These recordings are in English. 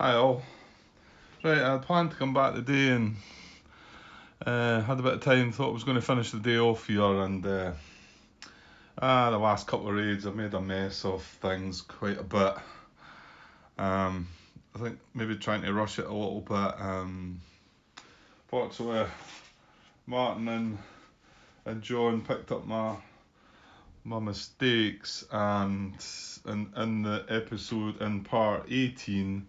Hi all. Right, I had planned to come back today and had a bit of time, thought I was going to finish the day off here and the last couple of raids I've made a mess of things quite a bit. I think maybe trying to rush it a little bit. Fortunately, Martin and John picked up my mistakes and in the episode in part 18,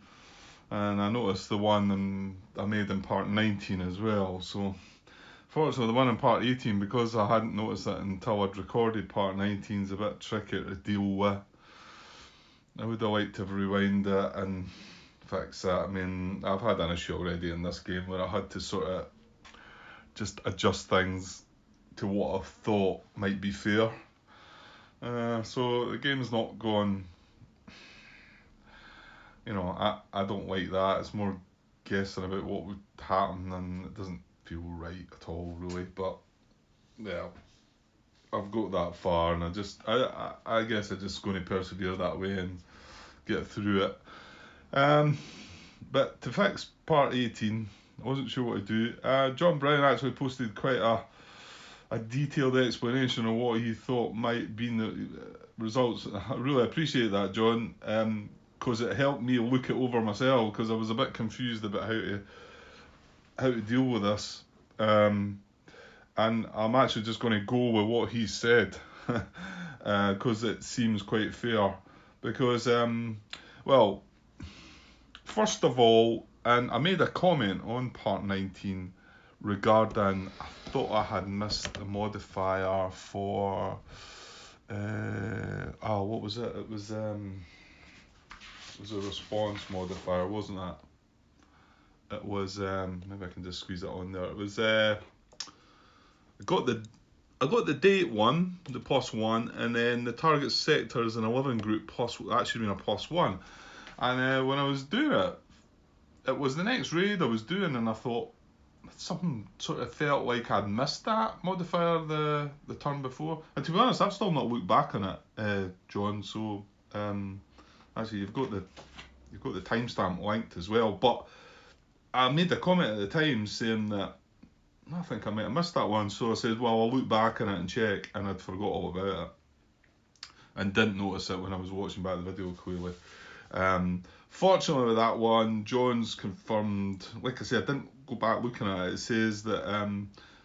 and I noticed the one I made in part 19 as well. So fortunately, the one in part 18, because I hadn't noticed it until I'd recorded part 19, is a bit trickier to deal with. I would have liked to have rewind it and fix that. I mean, I've had an issue already in this game where I had to sort of just adjust things to what I thought might be fair. So the game's not gone, I don't like that. It's more guessing about what would happen, and it doesn't feel right at all, really. But yeah, I've got that far, and I guess I'm just going to persevere that way and get through it. But to fix part 18, I wasn't sure what to do. John Brown actually posted quite a detailed explanation of what he thought might be the results. I really appreciate that, John, because it helped me look it over myself, because I was a bit confused about how to deal with this. And I'm actually just going to go with what he said, because it seems quite fair. Because, well, first of all, and I made a comment on part 19 regarding, I thought I had missed the modifier for, what was it? It was a response modifier, wasn't it? It was, maybe I can just squeeze it on there. It was, I got the date one, the +1, and then the target sector is an 11 group plus, that should have been a +1. And when I was doing it, it was the next raid I was doing, and I thought something sort of felt like I'd missed that modifier the turn before. And to be honest, I've still not looked back on it, John. So actually, you've got the timestamp linked as well. But I made a comment at the time saying that I think I might have missed that one. So I said, well, I'll look back on it and check, and I'd forgot all about it and didn't notice it when I was watching back the video clearly. Fortunately with that one, John's confirmed, like I said, I didn't go back looking at it. It says that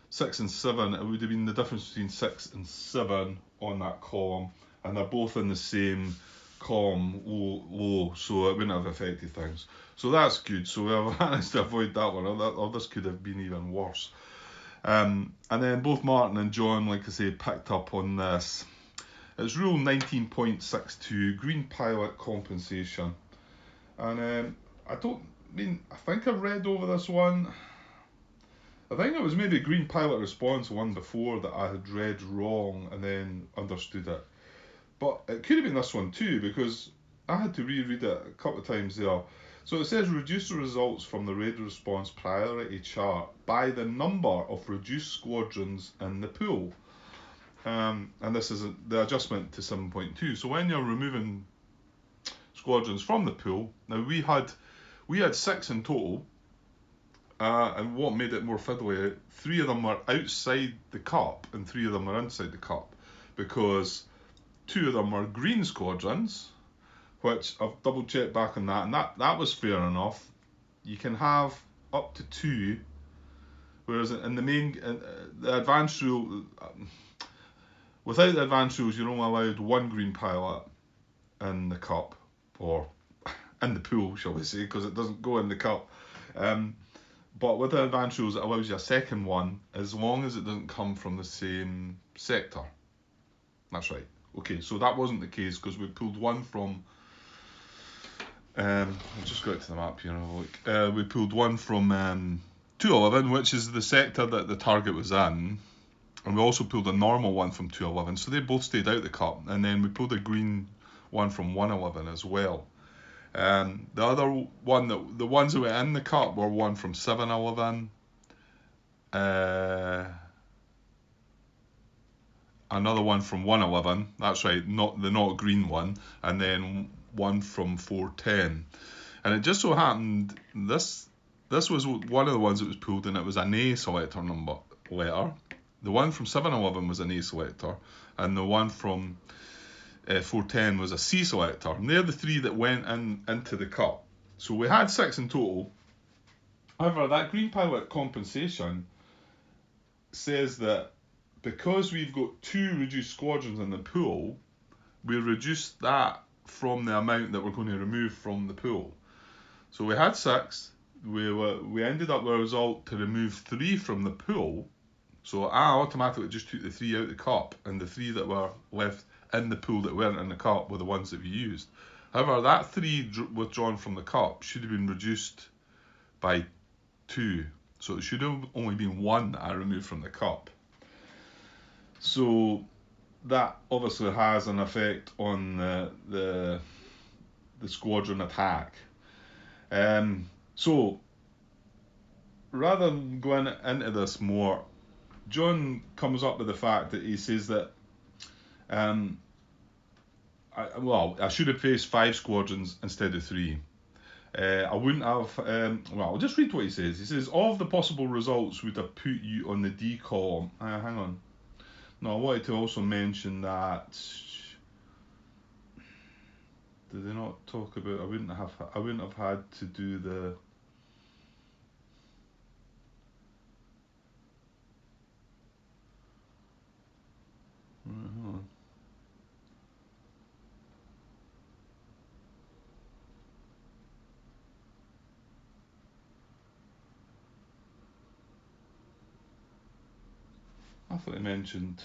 6 and 7, it would have been the difference between 6 and 7 on that column, and they're both in the same column, low, so it wouldn't have affected things. So that's good. So I've managed to avoid that one, or this could have been even worse. And then both Martin and John, like I say, picked up on this. It's rule 19.62, green pilot compensation. And I think I've read over this one. I think it was maybe green pilot response one before that I had read wrong and then understood it. But it could have been this one too, because I had to reread it a couple of times there. So it says reduce the results from the raid response priority chart by the number of reduced squadrons in the pool. And this is the adjustment to 7.2. So when you're removing squadrons from the pool, now we had 6 in total, and what made it more fiddly, 3 of them were outside the cup and 3 of them were inside the cup, because 2 of them were green squadrons, which I've double checked back on that, and that was fair enough. You can have up to 2, whereas in the advanced rule, without the advanced rules, you're only allowed 1 green pilot in the cup, or in the pool, shall we say, because it doesn't go in the cup. But with the advanced rules, it allows you a second one as long as it doesn't come from the same sector. That's right. Okay, so that wasn't the case, because we pulled one from. I'll just go out to the map here and have a look. We pulled one from 211, which is the sector that the target was in. And we also pulled a normal one from 211, so they both stayed out the cup. And then we pulled a green one from 111 as well. The other one, the ones that were in the cup were one from 711, another one from 111, that's right, not green one, and then one from 410. And it just so happened this was one of the ones that was pulled, and it was an A selector letter. The one from 711 was an A selector, and the one from 410 was a C selector. And they're the three that went into the cup. So we had 6 in total. However, that Green Pilot compensation says that because we've got 2 reduced squadrons in the pool, we reduced that from the amount that we're going to remove from the pool. So we had 6. We ended up with a result to remove 3 from the pool. So I automatically just took the 3 out of the cup, and the 3 that were left in the pool that weren't in the cup were the ones that we used. However, that 3 withdrawn from the cup should have been reduced by 2. So it should have only been 1 that I removed from the cup. So that obviously has an effect on the squadron attack. So rather than going into this more, John comes up with the fact that he says that I should have faced 5 squadrons instead of 3. I wouldn't have. I'll just read what he says. He says, of the possible results would have put you on the D column. Hang on. No, I wanted to also mention that. Did they not talk about? I wouldn't have had to do the. Hang on. I thought he mentioned.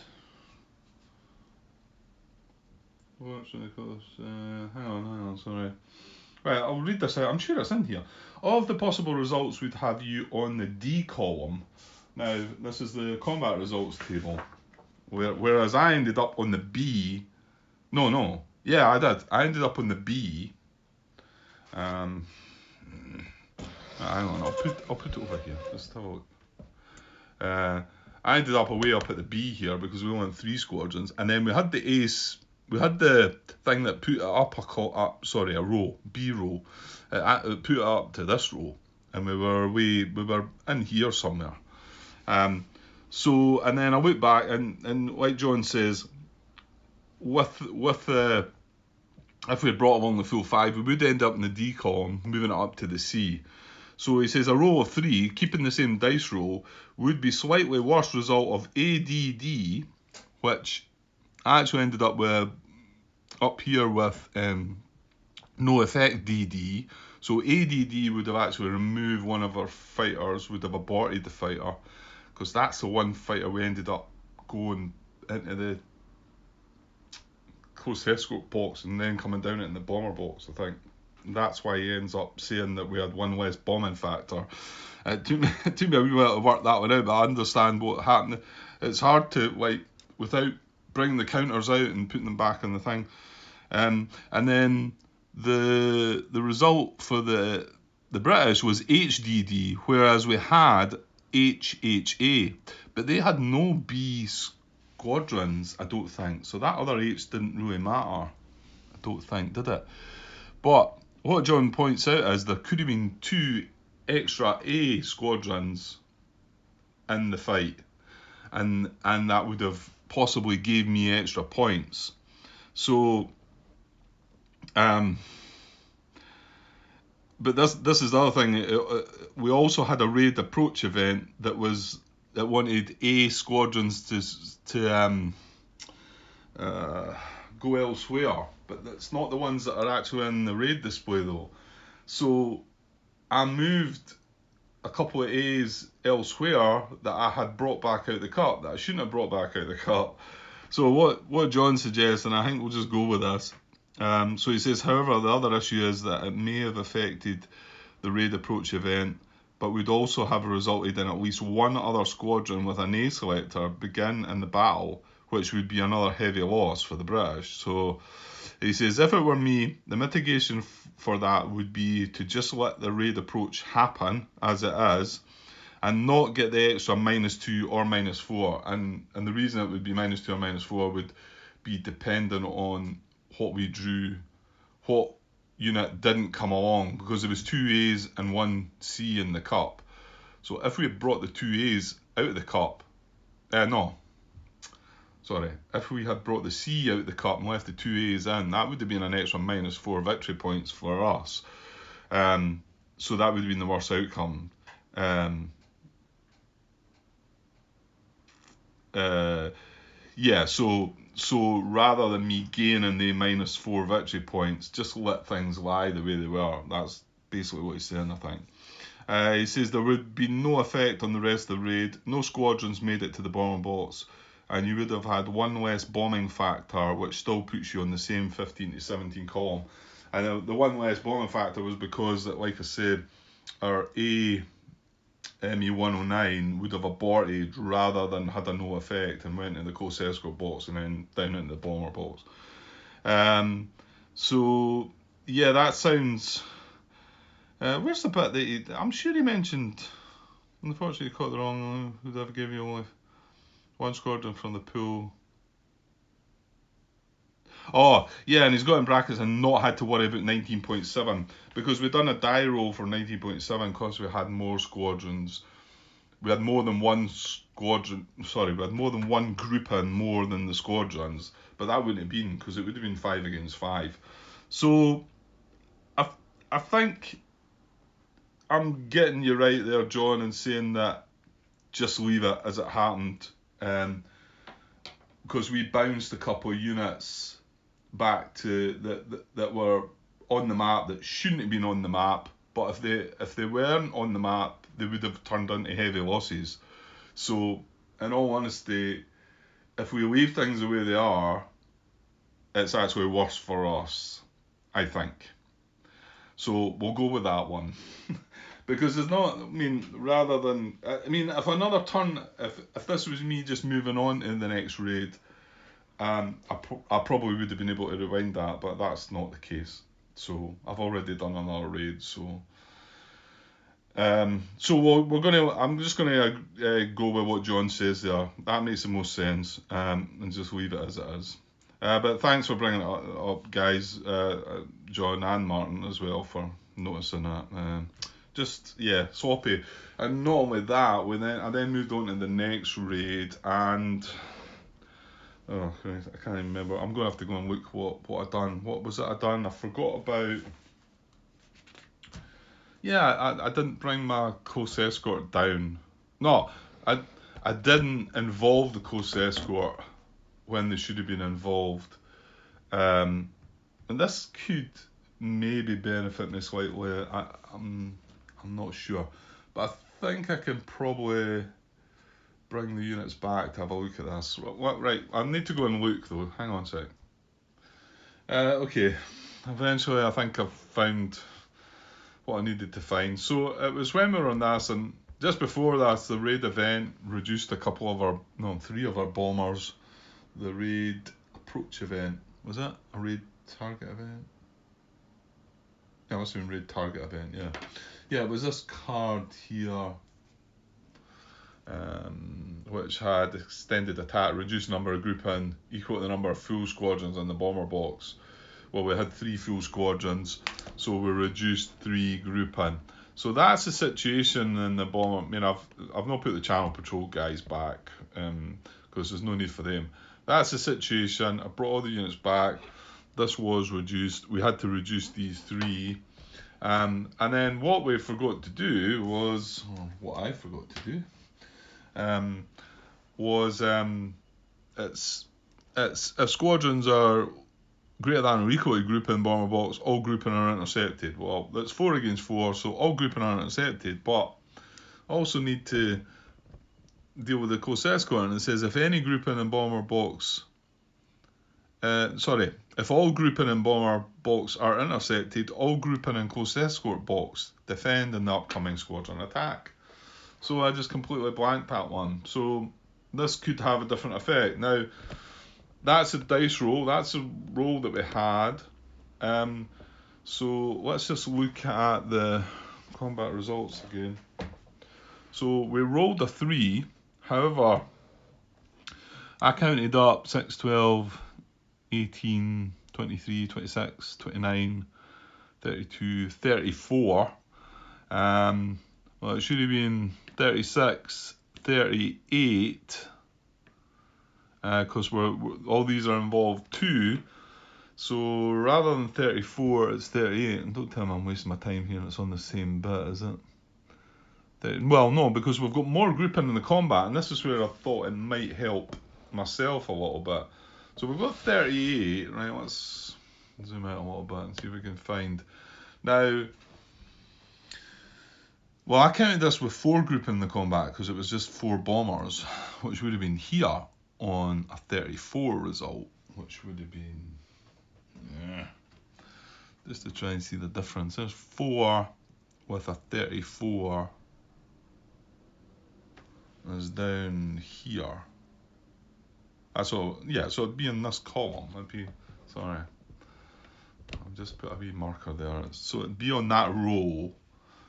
What's it called? Hang on, sorry. Right, I'll read this out. I'm sure it's in here. Of the possible results, we'd have you on the D column. Now, this is the combat results table. Whereas I ended up on the B. No. Yeah, I did. I ended up on the B. Hang on, I'll put it over here. Just have a look. I ended up way up at the B here because we only had 3 squadrons, and then we had the ace. We had the thing that put it up a row, B row. It put it up to this row, and we were in here somewhere. So, and then I look back, and like John says, with if we had brought along the full 5, we would end up in the D column, moving it up to the C. So he says a row of 3, keeping the same dice roll, would be slightly worse result of ADD, which I actually ended up with up here with no effect DD. So ADD would have actually removed one of our fighters, would have aborted the fighter, because that's the one fighter we ended up going into the Close Escort box and then coming down it in the bomber box, I think. That's why he ends up saying that we had 1 less bombing factor. It took me a wee while to work that one out, but I understand what happened. It's hard to, without bringing the counters out and putting them back on the thing. And then the result for the British was HDD, whereas we had HHA, but they had no B squadrons, I don't think. So that other H didn't really matter, I don't think, did it? But what John points out is there could have been 2 extra A squadrons in the fight, and that would have possibly gave me extra points. So, but this is the other thing. We also had a raid approach event that wanted A squadrons to go elsewhere, but that's not the ones that are actually in the raid display though. So I moved a couple of A's elsewhere that I had brought back out the cup that I shouldn't have brought back out the cup. So what John suggests, and I think we'll just go with this. So he says, however, the other issue is that it may have affected the raid approach event, but would also have resulted in at least 1 other squadron with an A selector begin in the battle, which would be another heavy loss for the British. So he says, if it were me, the mitigation for that would be to just let the raid approach happen as it is, and not get the extra -2 or -4. And the reason it would be -2 or -4 would be dependent on what we drew, what unit didn't come along because there was 2 A's and 1 C in the cup. So if we had brought the 2 A's out of the cup, if we had brought the C out of the cup and left the 2 A's in, that would have been an extra -4 victory points for us. So that would have been the worst outcome. So rather than me gaining the -4 victory points, just let things lie the way they were. That's basically what he's saying, I think. He says there would be no effect on the rest of the raid. No squadrons made it to the bomber box, and you would have had 1 less bombing factor, which still puts you on the same 15 to 17 column. And the 1 less bombing factor was because, like I said, our ME-109 would have aborted rather than had a no effect and went in the close escort box and then down into the bomber box. So yeah, that sounds. Where's the bit that I'm sure he mentioned? Unfortunately, he caught the wrong. Who'd ever give you only 1 squadron from the pool? Oh, yeah, and he's got in brackets and not had to worry about 19.7 because we'd done a die roll for 19.7 because we had more squadrons. We had more than one squadron. Sorry, we had more than one group in more than the squadrons, but that wouldn't have been because it would have been 5 against 5. So I think I'm getting you right there, John, and saying that just leave it as it happened, because we bounced a couple of units back to that were on the map that shouldn't have been on the map, but if they weren't on the map, they would have turned into heavy losses. So, in all honesty, if we leave things the way they are, it's actually worse for us, I think. So we'll go with that one. Because there's not, if another turn, if this was me just moving on in the next raid, I probably would have been able to rewind that, but that's not the case. So I've already done another raid, so I'm just gonna go with what John says there. That makes the most sense, and just leave it as it is. But thanks for bringing it up, guys, John and Martin as well, for noticing that. Sloppy. And not only that, I then moved on to the next raid, and oh Christ, I can't even remember. I'm gonna have to go and look what I done. What was it I done? I forgot about. Yeah, I didn't bring my close escort down. No, I didn't involve the close escort when they should have been involved. And this could maybe benefit me slightly. I'm not sure, but I think I can probably bring the units back to have a look at this. Right, I need to go and look though. Hang on a sec. Okay, eventually I think I've found what I needed to find. So it was when we were on this, and just before that, the raid event reduced 3 of our bombers. The raid approach event, was that a raid target event? Yeah, it must have been raid target event, yeah. Yeah, it was this card here, which had extended attack, reduced number of grouping, equal to the number of full squadrons in the bomber box. Well, we had 3 full squadrons, so we reduced 3 grouping. So that's the situation in the bomber. I mean, I've not put the channel patrol guys back, because there's no need for them. That's the situation. I brought all the units back. This was reduced. We had to reduce these 3. And then what we forgot to do was, what I forgot to do, was if squadrons are greater than or equal to grouping bomber box, all grouping are intercepted. Well, that's 4 against 4, so all grouping are intercepted, but I also need to deal with the close escort, and it says if any grouping in bomber box, if all grouping in bomber box are intercepted, all grouping in close escort box defend in the upcoming squadron attack. So I just completely blanked that one. So this could have a different effect. Now, that's a dice roll. That's a roll that we had. So let's just look at the combat results again. So we rolled a 3. However, I counted up 6, 12, 18, 23, 26, 29, 32, 34. Well, it should have been 36, 38, because all these are involved too. So rather than 34, it's 38. And don't tell me I'm wasting my time here and it's on the same bit, is it? Well, no, because we've got more grouping in the combat, and this is where I thought it might help myself a little bit. So we've got 38, right? Let's zoom out a little bit and see if we can find. Now, well, I counted this with 4 grouping in the combat because it was just 4 bombers, which would have been here on a 34 result, which would have been, just to try and see the difference. There's 4 with a 34. Is down here. So yeah, so it'd be in this column. It'd be, sorry, I'll just put a wee marker there. So it'd be on that row,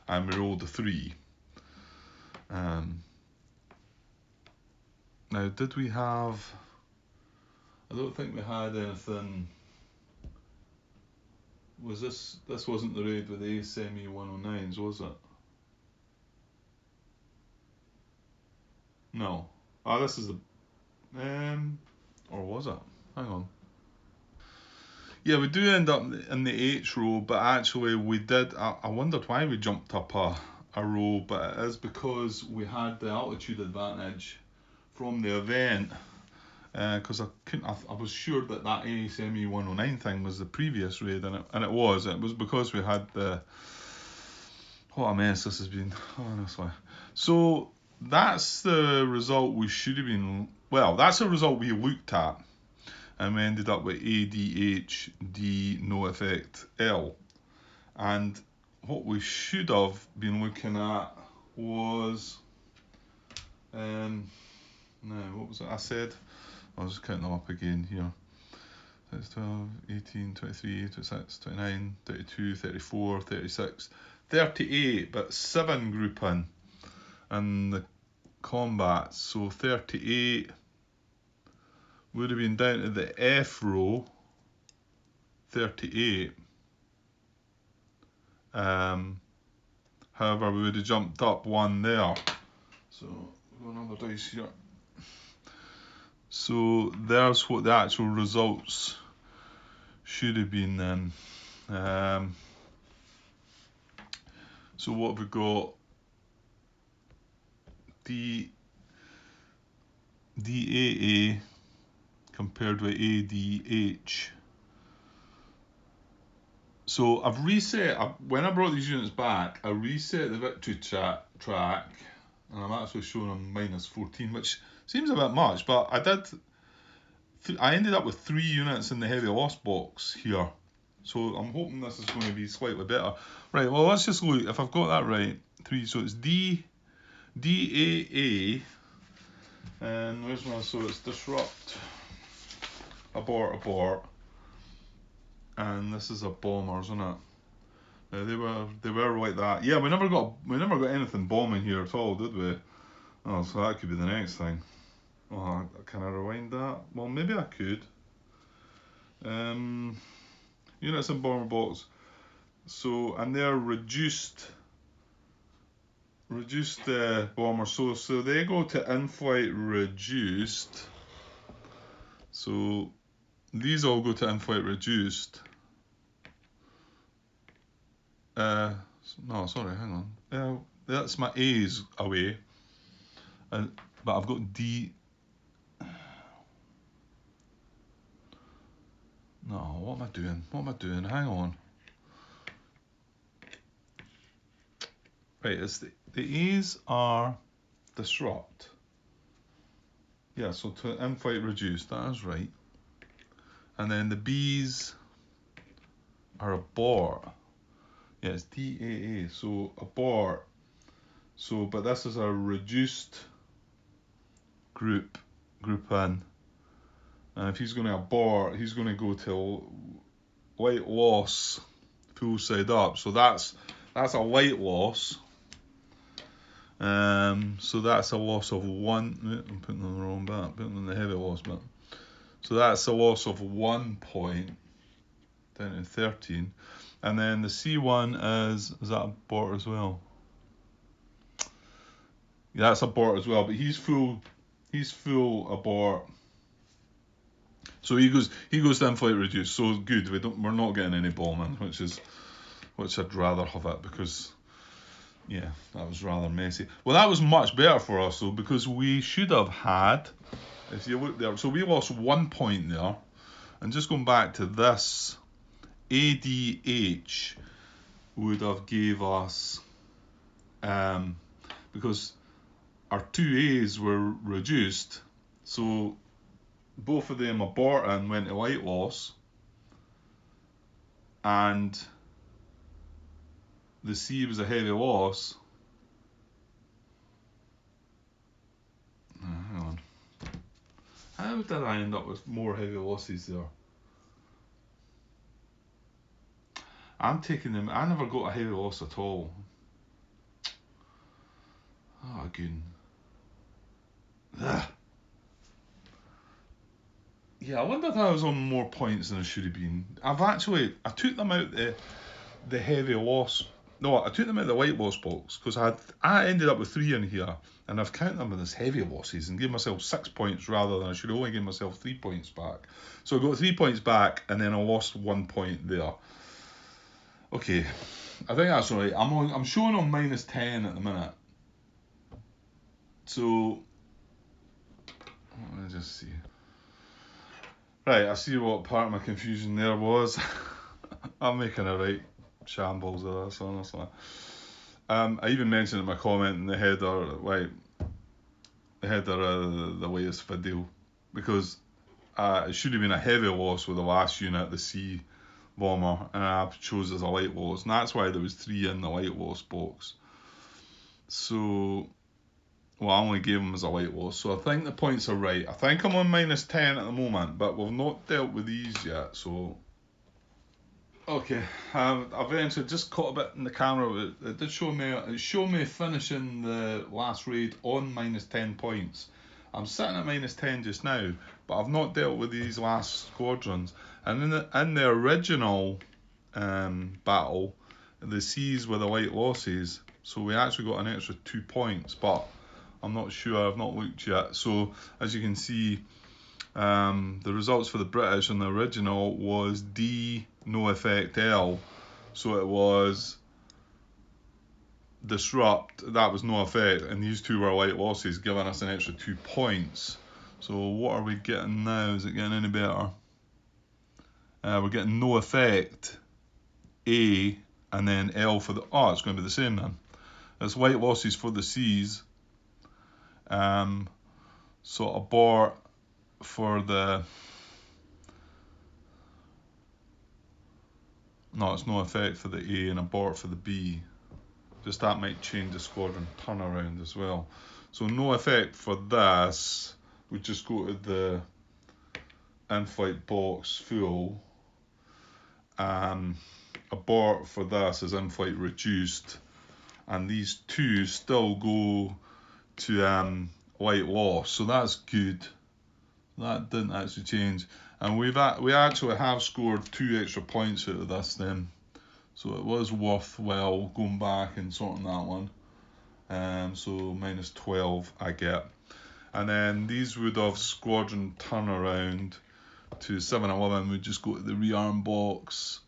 and we rolled a 3. Now, did we have? I don't think we had anything. Was this? This wasn't the raid with the semi 109s, was it? No. Oh, this is the. Or was it? Hang on. Yeah, we do end up in the H row, but actually we did. I wondered why we jumped up a row, but it is because we had the altitude advantage from the event. Because I was sure that ASME 109 thing was the previous raid, and it was. It was because we had the. What a mess this has been, honestly. So that's the result we should have been. Well, that's the result we looked at. And we ended up with ADHD no effect L. And what we should have been looking at was, no, what was it I said? I was just counting them up again here. That's 12, 18, 23, 26, 29, 32, 34, 36, 38, but 7 grouping in the combat. So 38 would have been down to the F row, 38. However, we would have jumped up 1 there. So, we've got another dice here. So, there's what the actual results should have been then. So, what have we got? DAA compared with ADH. So I've reset, when I brought these units back, I reset the victory track, and I'm actually showing them -14, which seems a bit much, but I ended up with 3 units in the heavy loss box here. So I'm hoping this is going to be slightly better. Right, well, let's just look, if I've got that right, 3, so it's DAA, and where's my, so it's disrupt, abort, and this is a bomber, isn't it? They were like that. Yeah, we never got anything bombing here at all, did we? Oh, so that could be the next thing. Oh, can I rewind that? Well, maybe I could. Units in bomber box. So, and they're reduced bomber. So they go to in-flight reduced. So these all go to in-flight reduced. No, sorry, hang on. That's my A's away. But I've got D. No, what am I doing? Hang on. Right, it's the A's are disrupt. Yeah, so to in-flight reduced, that is right. And then the B's are abort. Yeah, it's DAA, so abort. So, but this is a reduced group in. And if he's going to abort, he's going to go to light loss, full side up. So that's a light loss. So that's a loss of 1. I'm putting on the wrong bit. I'm putting on the heavy loss bit. So that's a loss of 1 point down to 13. And then the C1 is that a bort as well? Yeah, that's a bort as well, but he's full abort. So he goes to Inflight Reduced. So good, we're not getting any bombing, which I'd rather have it, because yeah, that was rather messy. Well, that was much better for us though, because we should have had, if you look there, so we lost 1 point there. And just going back to this, ADH would have gave us, because our 2As were reduced, so both of them aborted and went to light loss, and the C was a heavy loss. Hang on. How did I end up with more heavy losses there? I'm taking them. I never got a heavy loss at all. Oh, again. Ugh. Yeah, I wonder if I was on more points than I should have been. I took them out the heavy loss. No, I took them out the white loss box, because I ended up with 3 in here, and I've counted them as heavy losses and gave myself 6 points rather than I should only give myself 3 points back. So I got 3 points back, and then I lost 1 point there. Okay, I think that's right. I'm showing on -10 at the minute. So let me just see. Right, I see what part of my confusion there was. I'm making a right shambles of this, honestly. I even mentioned in my comment in the header, of the latest video, because it should have been a heavy loss with the last unit, the C bomber, and I chose as a light loss, and that's why there was 3 in the light loss box. So, well, I only gave them as a light loss, so I think the points are right. I think I'm on -10 at the moment, but we've not dealt with these yet, so. Okay, I eventually just caught a bit in the camera. It did show me finishing the last raid on -10 points. I'm sitting at -10 just now, but I've not dealt with these last squadrons. And in the original battle, the C's were the light losses, so we actually got an extra 2 points. But I'm not sure. I've not looked yet. So as you can see, the results for the British in the original was D, no effect L, so it was disrupt, that was no effect, and these two were light losses, giving us an extra 2 points. So what are we getting now? Is it getting any better? We're getting no effect A, and then L for the, it's going to be the same then. It's light losses for the C's, so abort for the, no, it's no effect for the A and abort for the B. Just that might change the squadron turnaround as well. So no effect for this. We just go to the in-flight box full. Abort for this is in-flight reduced, and these two still go to light loss. So that's good. That didn't actually change, and we actually have scored 2 extra points out of this then. So it was worthwhile going back and sorting that one. So -12 I get. And then these would have squadron turnaround to 711. We'd just go to the rearm box.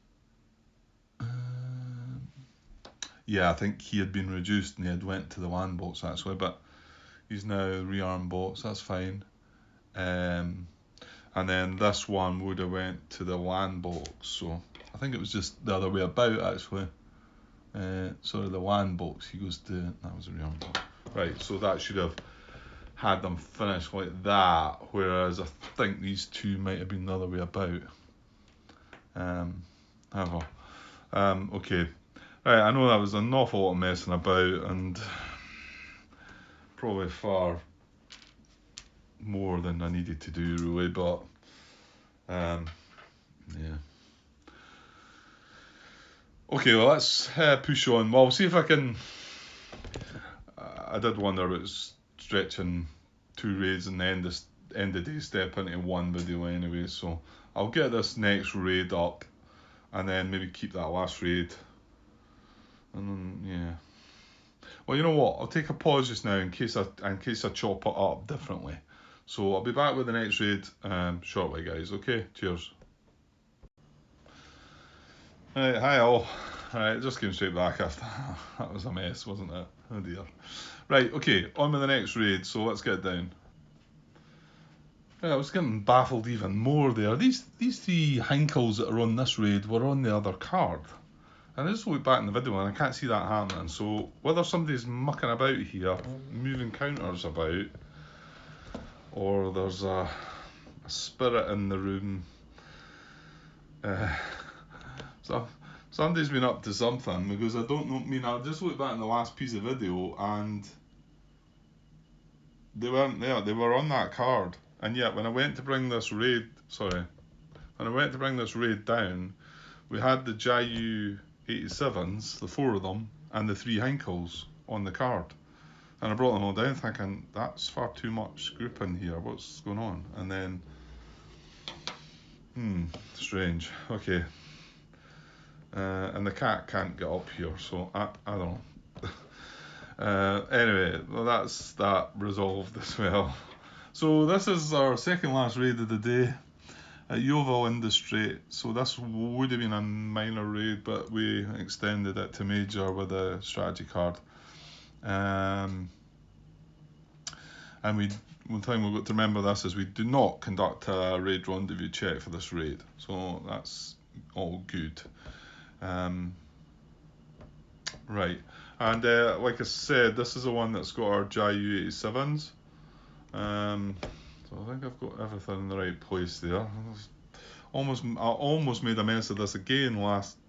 Yeah, I think he had been reduced and he had went to the land box actually, but he's now rearm box, that's fine. And then this one would have went to the land box, so I think it was just the other way about actually. Sorry, the land box, he goes to, that was a rearm box. Right, so that should have had them finished like that, whereas I think these two might have been the other way about. However, okay. Right, I know that was an awful lot of messing about, and probably far more than I needed to do really, but yeah. Okay, well let's push on. Well, see if I can. I did wonder about stretching 2 raids and the end of day step into 1 video anyway, so I'll get this next raid up and then maybe keep that last raid. And then, yeah. Well, you know what? I'll take a pause just now in case I chop it up differently. So I'll be back with the next raid shortly, guys. Okay, cheers. Right, hi all. Alright, just came straight back after that was a mess, wasn't it? Oh dear. Right, okay, on with the next raid. So let's get down. Yeah, I was getting baffled even more there. These three Hinkles that are on this raid were on the other card. And I just look back in the video and I can't see that happening. So whether somebody's mucking about here, moving counters about, or there's a spirit in the room. So somebody's been up to something, because I don't know. I mean, I just looked back in the last piece of video and they weren't there. They were on that card, and yet when I went to bring this raid, down, we had the Jayu 87s, the 4 of them, and the 3 Hinkles on the card. And I brought them all down thinking, that's far too much group in here, what's going on? And then, strange, okay. And the cat can't get up here, so I don't know. Anyway, well, that's that resolved as well. So this is our second last raid of the day at Yeovil Industry. So this would have been a minor raid, but we extended it to major with a strategy card. And one thing we've got to remember this is we do not conduct a raid rendezvous check for this raid, so that's all good. Right, and like I said, this is the one that's got our Jayu 87s. So I think I've got everything in the right place there. I almost made a mess of this again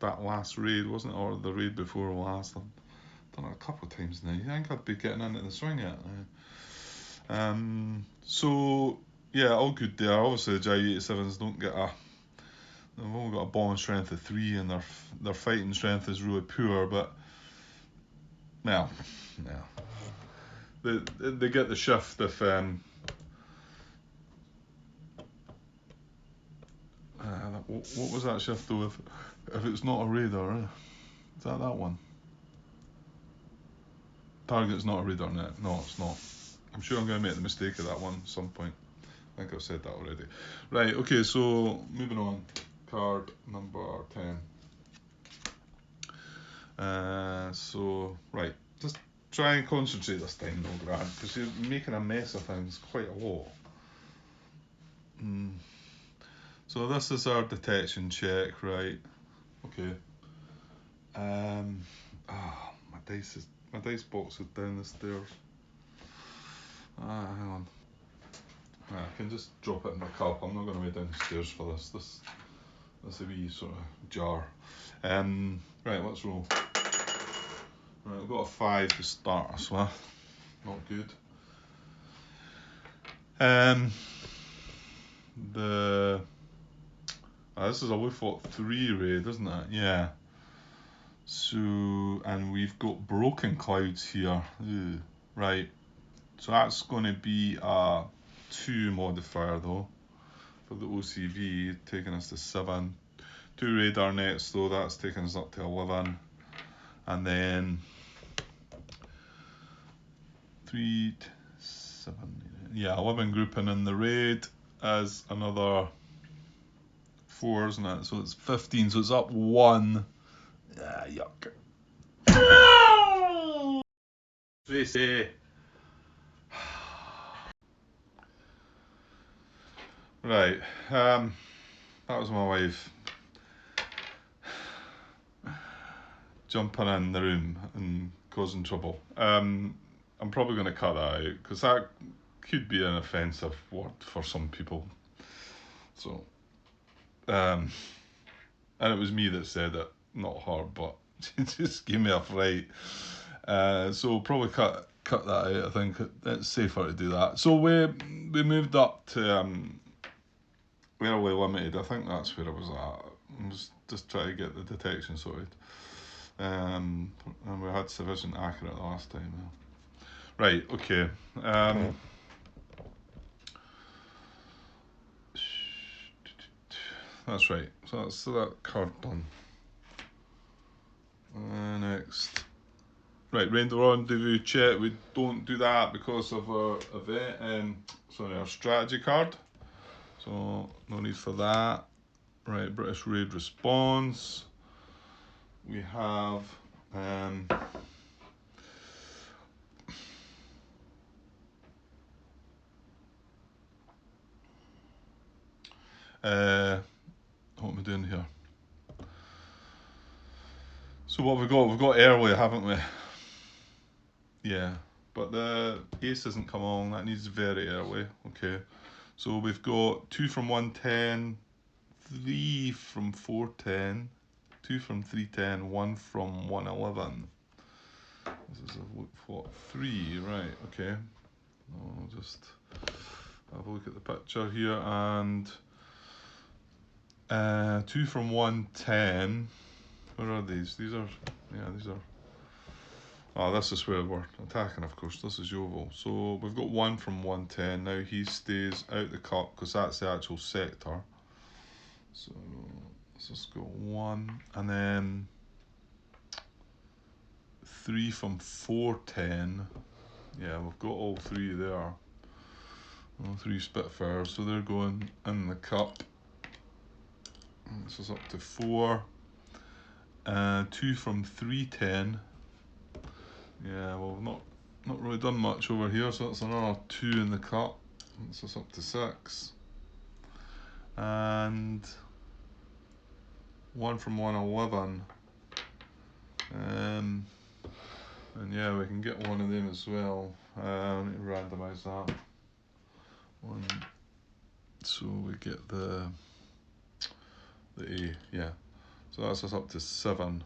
that last raid, wasn't it, or the raid before last? I've done it a couple of times now. I think I'd be getting into the swing of it now. So yeah, all good there. Obviously the Jayu 87s don't get they've only got a bomb strength of 3 and their fighting strength is really poor, but well, yeah. They get the shift if what was that shift though, if it's not a radar, is that one? Target's not a radar net. No, it's not. I'm sure I'm going to make the mistake of that one at some point. I think I've said that already. Right, okay, so moving on. Card number 10. So, right, just try and concentrate this time though, Grant, because you're making a mess of things quite a lot. So this is our detection check, right? Okay. My dice box is down the stairs. Hang on. I can just drop it in my cup. I'm not going to way down the stairs for this. This is a wee sort of jar. Right, let's roll. Right, I've got a 5 to start us with. Not good. This is a Wolfwalk 3 raid, isn't it? Yeah. So, and we've got broken clouds here. Ooh, right. So that's going to be a 2 modifier though for the OCV, taking us to 7. 2 radar nets though, that's taking us up to 11. And then 3, 7, yeah, 11 grouping in the raid as another 4, isn't it? So it's 15, so it's up 1. Yuck. Tracy. Right, that was my wife jumping in the room and causing trouble. I'm probably going to cut that out because that could be an offensive word for some people. So, and it was me that said it, not her, but she just gave me a fright. So probably cut that out. I think it's safer to do that. So we moved up to where are we limited? I think that's where I was at. I'm just trying to get the detection sorted. And we had sufficient accurate last time. Right, okay. That's right. So that's that card done. Next. Right, rendezvous check. We don't do that because of our event. Sorry, our strategy card. So no need for that. Right, British raid response. We have what am I doing here? So what have we got? We've got early, haven't we? Yeah, but the ace doesn't come along. That needs very early. Okay, so we've got 2 from 110, 3 from 410, 2 from 310, 1 from 111. This is a look for 3, right? Okay. I'll just have a look at the picture here, and 2 from 110. Where are these? These are, yeah, these are. Oh, this is where we're attacking, of course. This is Yeovil. So we've got 1 from 110. Now he stays out the cut because that's the actual sector. So let's just go 1, and then 3 from 410. Yeah, we've got all 3 there. All 3 Spitfires, so they're going in the cup. This is up to 4. 2 from 310. Yeah, well, not really done much over here, so that's another 2 in the cup. This is up to 6. And 1 from 111. And yeah, we can get one of them as well. I need to randomise that. 1. So we get the A, yeah. So that's us up to 7.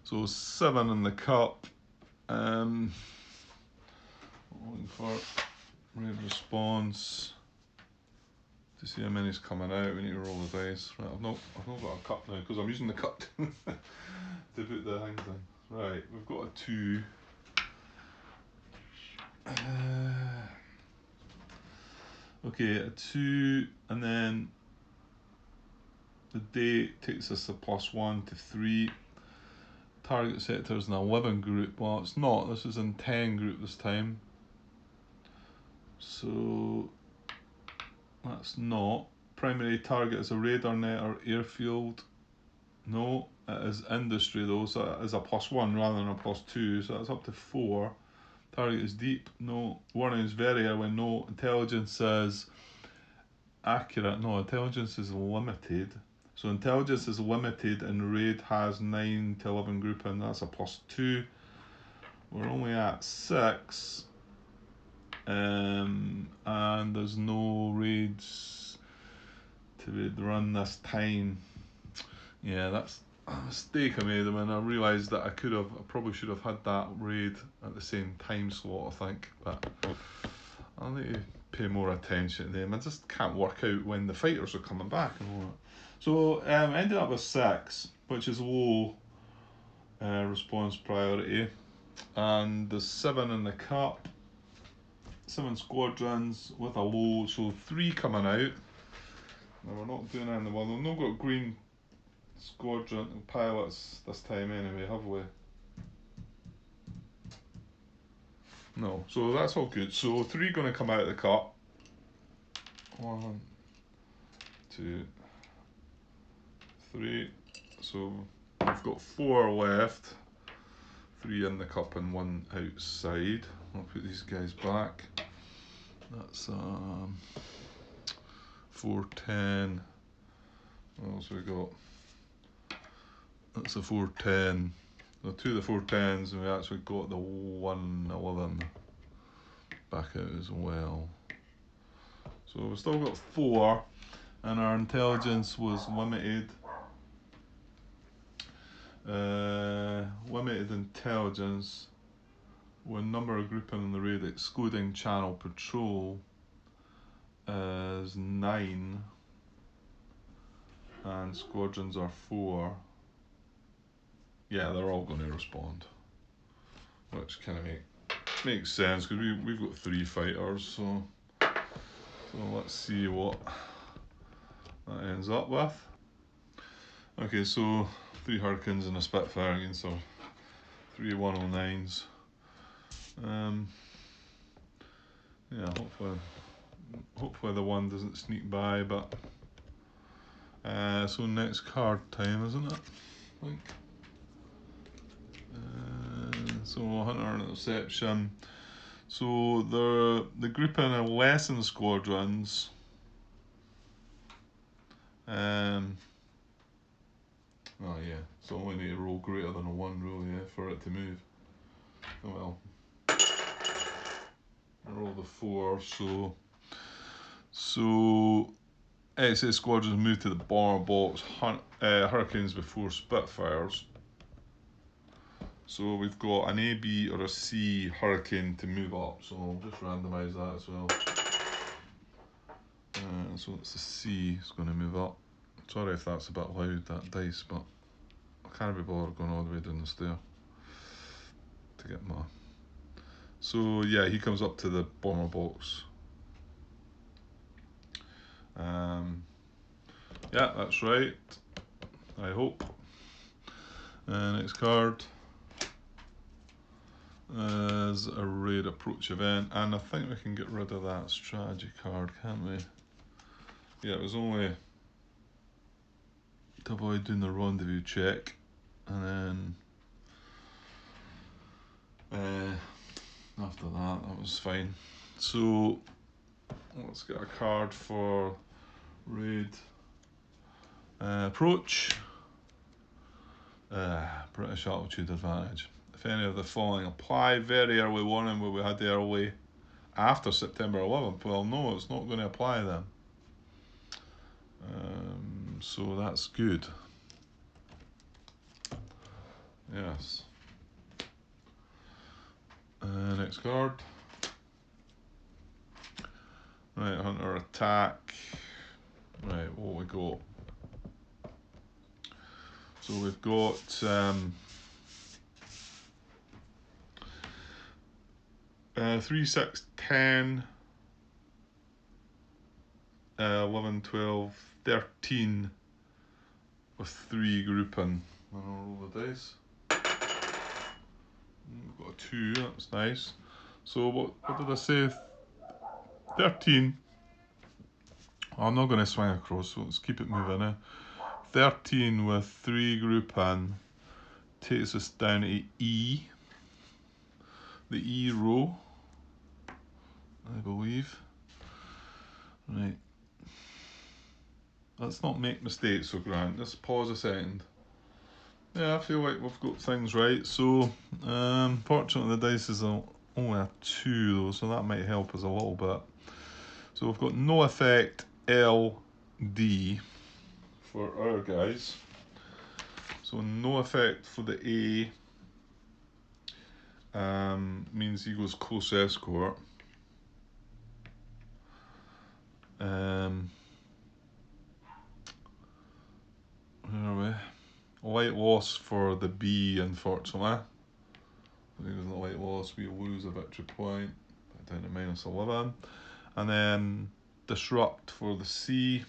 So 7 in the cup. Looking for raid response to see how many's coming out. We need to roll the dice. Right, I've not got a cup now because I'm using the cup to put the things in. Right, we've got a 2. Okay, a 2, and then the date takes us a +1 to 3. Target sector is an 11 group. Well, it's not. This is in 10 group this time. So that's not. Primary target is a radar net or airfield. No, it is industry though, so it is a +1 rather than a +2. So that's up to 4. Target is deep. No. Warning is very early. No. Intelligence is accurate. No. Intelligence is limited. So intelligence is limited and raid has 9 to 11 grouping. That's a +2. We're only at 6. And there's no raids to run this time. Yeah, that's a mistake I made. I mean, I realised that I probably should have had that raid at the same time slot, I think. But I'll need to pay more attention to them. I just can't work out when the fighters are coming back and all that. So ended up with 6, which is low response priority, and there's 7 in the cup. 7 squadrons with a low, so 3 coming out. Now we're not doing anything. Well, we've not got green squadron pilots this time anyway, have we? No, so that's all good. So 3 going to come out of the cup. 1, 2, 3. So we've got 4 left. 3 in the cup and 1 outside. I'll put these guys back. That's 410. What else we got? That's a 410. So 2 of the 410s, and we actually got the 111 back out as well. So we've still got 4, and our intelligence was limited. Limited intelligence. When number of grouping in the raid excluding channel patrol is 9, and squadrons are 4. Yeah, they're all going to respond, which kind of makes sense because we've got 3 fighters. So let's see what that ends up with. Okay, so 3 Hurricanes and a Spitfire against our 3 109s. Yeah, hopefully the one doesn't sneak by, but so next card time, isn't it? I think. So Hunter and Interception. So the group in are lessened squadrons. Oh yeah, so only need to roll greater than a 1 really, yeah, for it to move. Oh well. I roll the 4, so SS squadrons move to the bomber box, Hurricanes before Spitfires. So we've got an A, B or a C Hurricane to move up, so I'll just randomise that as well. So it's a C, it's going to move up. Sorry if that's a bit loud, that dice, but I can't be bothered going all the way down the stair to get my... So yeah, he comes up to the bomber box. Yeah, that's right, I hope. Next card is a raid approach event, and I think we can get rid of that strategy card, can't we? Yeah, it was only to avoid doing the rendezvous check, and then after that was fine. So let's get a card for raid approach. British altitude advantage. If any of the following apply, very early warning where we had the early after September 11th. Well, no, it's not going to apply then. So that's good. Yes. Next card. Right, Hunter attack. Right, what we got? So we've got 3, 6, 10, 11, 12, 13 with 3 grouping. I'll roll the dice. We've got a 2, that's nice. So what did I say? 13. I'm not going to swing across, so let's keep it moving now. 13 with 3 grouping takes us down to E. The E row, I believe. Right. Let's not make mistakes, so Grant. Let's pause a second. Yeah, I feel like we've got things right. So, fortunately the dice is only a 2 though, so that might help us a little bit. So we've got no effect L, D for our guys. So no effect for the A. Means he goes close escort. Where are we? Light loss for the B, unfortunately. If he goes in the light loss, we lose a victory point, down to -11. And then disrupt for the C.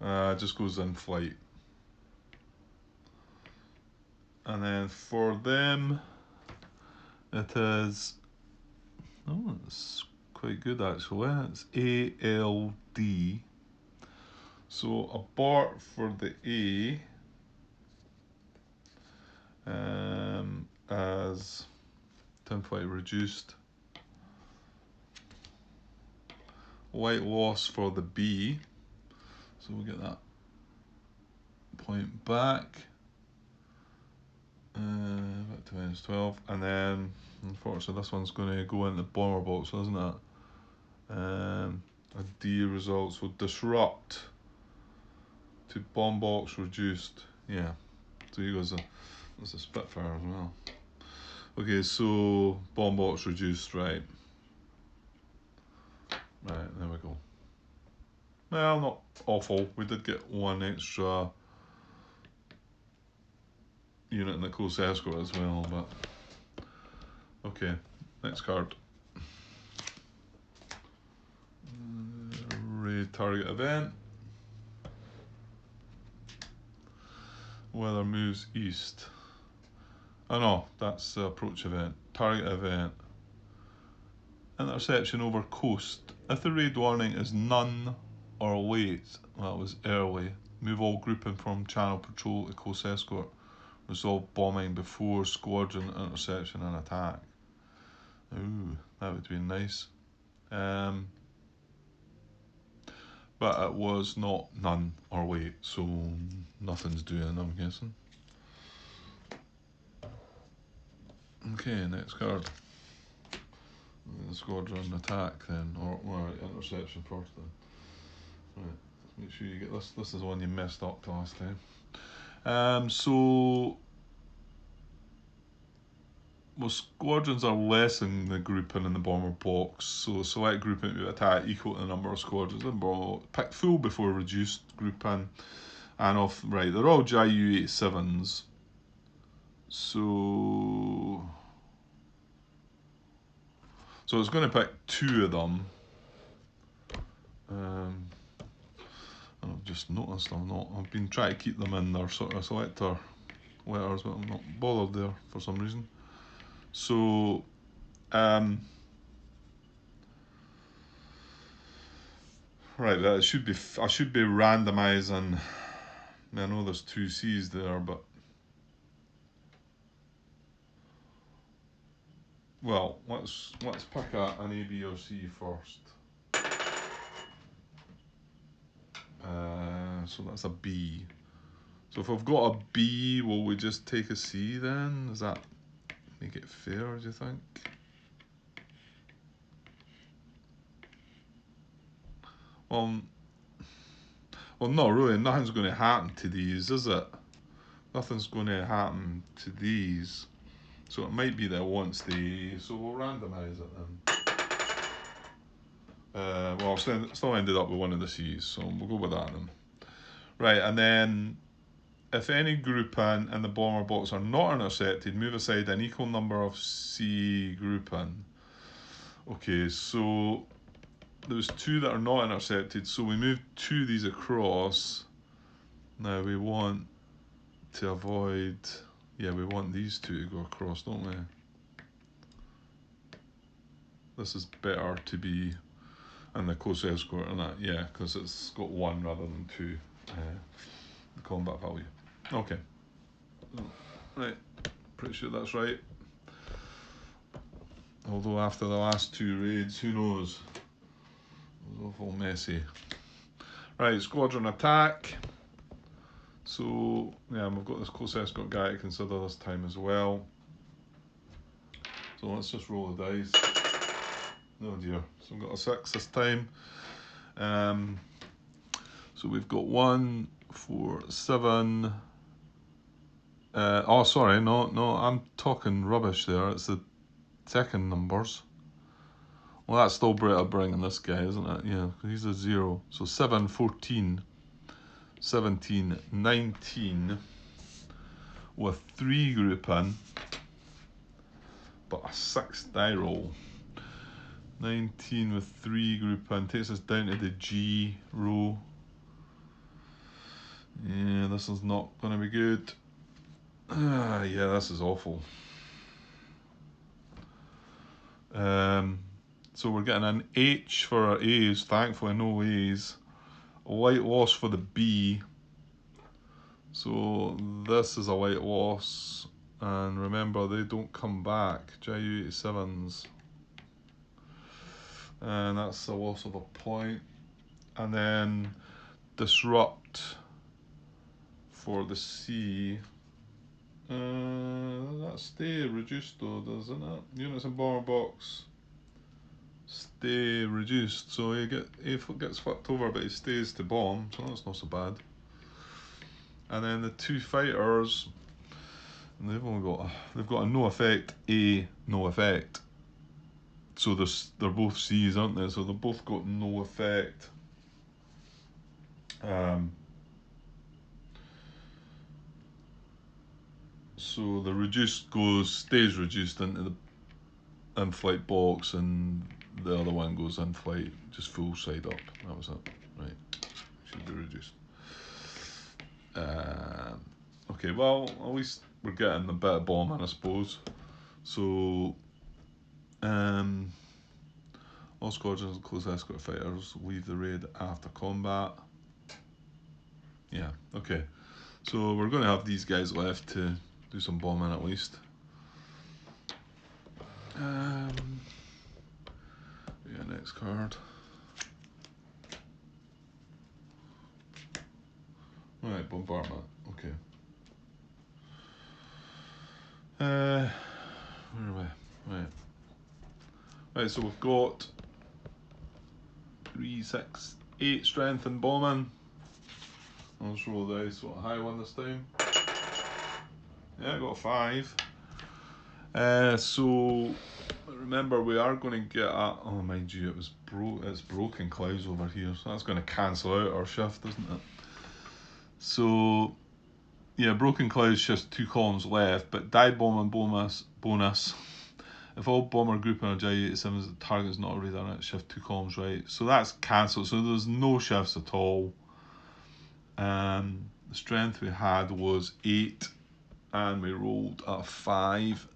Just goes in flight. And then for them, it is, oh, it's quite good actually. It's ALD. So abort for the A as Inflight Reduced. Light loss for the B. So we'll get that point back. Back to -12. And then, unfortunately, this one's going to go in the bomber box, isn't it? A D results will disrupt to bomb box reduced. Yeah. So he goes, there's a Spitfire as well. Okay, so bomb box reduced, right. Right, there we go. Well, not awful. We did get 1 extra unit in the close escort as well, but next card. away target event. Weather moves east. Oh no, that's the approach event. Target event. Interception over coast. If the raid warning is none or late, that was early. Move all group and from channel patrol to close escort. Resolve bombing before squadron interception and attack. Ooh, that would be nice. But it was not none or late, so nothing's doing, I'm guessing. Okay, next card. Squadron attack then, or interception first then. Right, let's make sure you get this. This is the one you messed up the last time. So well, squadrons are less in the grouping in the bomber box. So select grouping to attack equal to the number of squadrons in bomber. Pick full before reduced grouping, and off. Right, they're all JU-87s. So it's going to pick 2 of them. And I've just noticed I've been trying to keep them in their sort of selector letters, but I'm not bothered there for some reason. So, right, that should be. I should be randomising. I know there's 2 C's there, but well, let's pick an A, B, or C first. So that's a B. So if I've got a B, will we just take a C then? Does that make it fair, do you think? Well, no, really, nothing's going to happen to these, is it? Nothing's going to happen to these. So it might be that it wants the... So we'll randomise it then. Well, still ended up with one of the C's, so we'll go with that then. Right, and then if any grouping and the bomber box are not intercepted, move aside an equal number of C grouping. Okay, so there's 2 that are not intercepted, so we move 2 of these across. Now we want to avoid... Yeah, we want these 2 to go across, don't we? This is better to be in the close escort, isn't it? Yeah, because it's got 1 rather than 2 combat value. Okay. Right, pretty sure that's right. Although after the last 2 raids, who knows? It was awful messy. Right, squadron attack. So, yeah, we've got this close escort guy to consider this time as well. So let's just roll the dice. Oh dear, so we've got a 6 this time. So we've got 1, 4, 7. Oh, sorry, no, I'm talking rubbish there. It's the second numbers. Well, that's still better bringing this guy, isn't it? Yeah, he's a 0. So 7, 14, 17, 19 with 3 grouping, but a 6 die roll. 19 with 3 grouping takes us down to the G row. Yeah, this is not going to be good. Yeah, this is awful. So we're getting an H for our A's, thankfully no A's. A white loss for the B. So this is a white loss. And remember, they don't come back. JU-87s. And that's a loss of a point. And then disrupt for the C. That stay reduced though, doesn't it? Units in bomber box stay reduced, so he gets fucked over, but he stays to bomb, so that's not so bad. And then the 2 fighters, and they've got a no effect, A no effect. So they're both C's, aren't they? So they've both got no effect. So the reduced stays reduced into the in-flight box, and the other one goes in flight, just full side up. That was it. Right, should be reduced. Okay, well, at least we're getting a bit of bombing, I suppose. So, all squadrons and close escort fighters leave the raid after combat. Yeah, okay. So we're going to have these guys left to do some bombing at least. Yeah, next card. Right, bombardment. Okay. Where are we? Right. Right, so we've got 3, 6, 8 strength and bombing. I'll just roll the dice. What, a high one this time? Yeah, I got a 5. So remember, we are going to get a. Oh, mind you, it's broken clouds over here, so that's going to cancel out our shift, isn't it? So yeah, broken clouds shifts 2 columns left, but dive bombing bonus. If all bomber grouping or J87s, the target is not already done it, shift 2 columns right. So that's cancelled. So there's no shifts at all. The strength we had was 8, and we rolled a 5.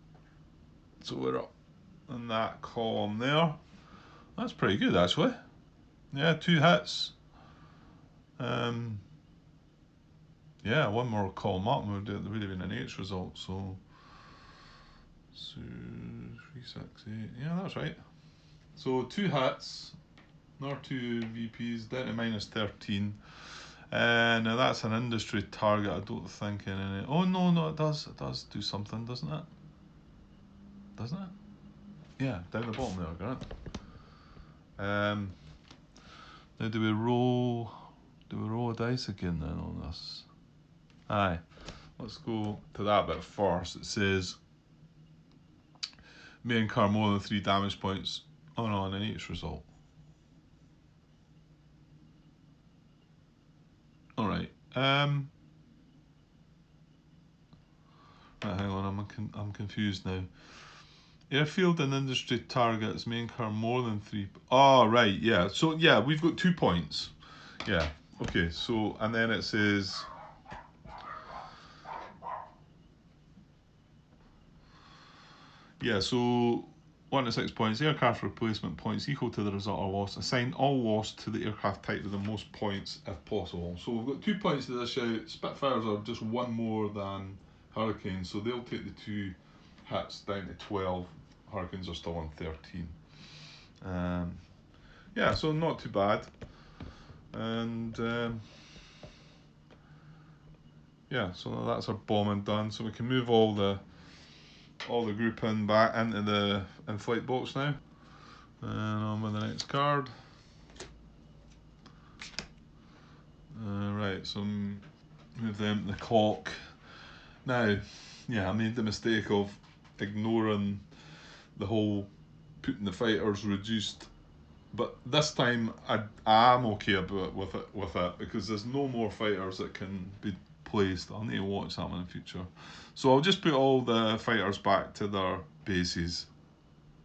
So we're up in that column there. That's pretty good, actually. Yeah, 2 hits. Yeah, one more column up, and there would have been an H result. So 3, 6, 8. Yeah, that's right. So 2 hits, another 2 VPs, down to minus 13. Now that's an industry target. I don't think in any. Oh no, it does. It does do something, doesn't it? Doesn't it? Yeah, down the bottom there, Grant. Now do we roll? Do we roll a dice again then on this? Aye. Let's go to that bit first. It says may incur more than 3 damage points on an H result. Alright. Right, hang on, I'm confused now. Airfield and industry targets may incur more than 3. Oh, right, yeah. So, yeah, we've got 2 points. Yeah, okay, so, and then it says. Yeah, so 1 to 6 points. Aircraft replacement points equal to the result or loss. Assign all loss to the aircraft type with the most points if possible. So we've got 2 points to this shout. Spitfires are just 1 more than Hurricanes, so they'll take the 2 hits down to 12. Hurricanes are still on 13. Yeah, so not too bad. And yeah, so that's our bombing done. So we can move all the grouping back into the in-flight box now. And on with the next card. Right, so move them to the clock. Now, yeah, I made the mistake of ignoring the whole putting the fighters reduced, but this time I'm okay with it because there's no more fighters that can be placed. I'll need to watch that one in the future. So I'll just put all the fighters back to their bases.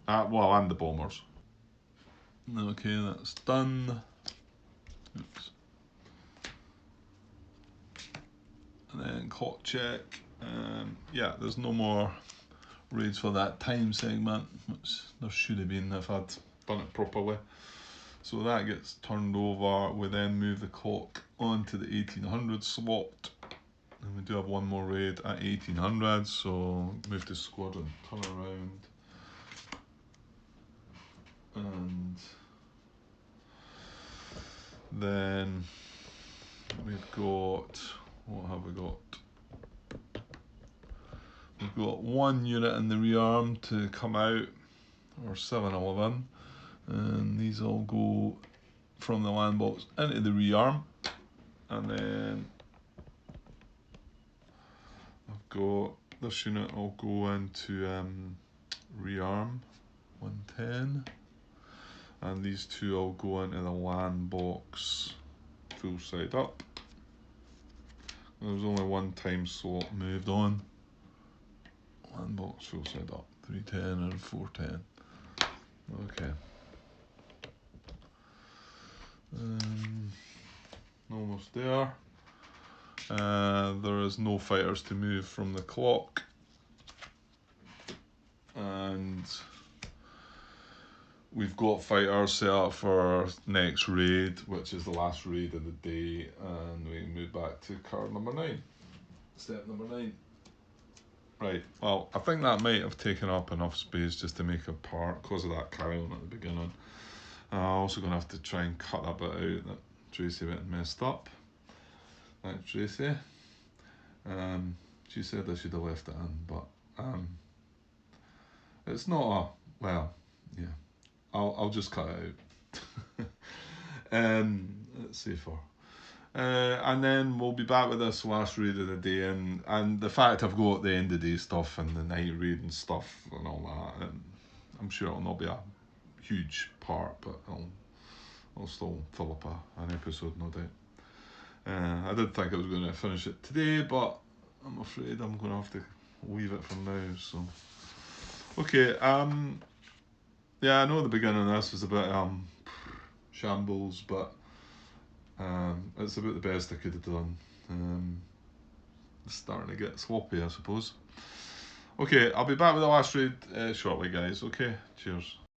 Well, and the bombers. Okay, that's done. Oops. And then clock check. Yeah, there's no more raids for that time segment, which there should have been if I'd done it properly. So that gets turned over. We then move the clock onto the 1800 slot. And we do have one more raid at 1800, so move to squadron, turn around. And then we've got, what have we got? We've got 1 unit in the rearm to come out, or 711, and these all go from the land box into the rearm. And then I've got this unit will go into rearm 110, and these 2 will go into the land box full side up. There was only 1 time slot moved on. Land box full side up, 310 and 410. Okay. Almost there. There is no fighters to move from the clock. And we've got fighters set up for next raid, which is the last raid of the day, and we move back to card number 9. Step number 9. Right, well, I think that might have taken up enough space just to make a part because of that carry on at the beginning. I'm also going to have to try and cut that bit out that Tracy went and messed up. Thanks, Tracy. She said I should have left it in, but it's not a, well, yeah, I'll just cut it out. Let's see for. And then we'll be back with this last raid of the day, and the fact I've got the end of day stuff and the night raid and stuff and all that, and I'm sure it'll not be a huge part, but I'll still fill up an episode, no doubt. I did think I was going to finish it today, but I'm afraid I'm going to have to leave it for now. So, okay, yeah, I know the beginning of this was a bit shambles, but it's about the best I could have done. It's starting to get sloppy, I suppose. Okay, I'll be back with the last raid shortly, guys. Okay, cheers.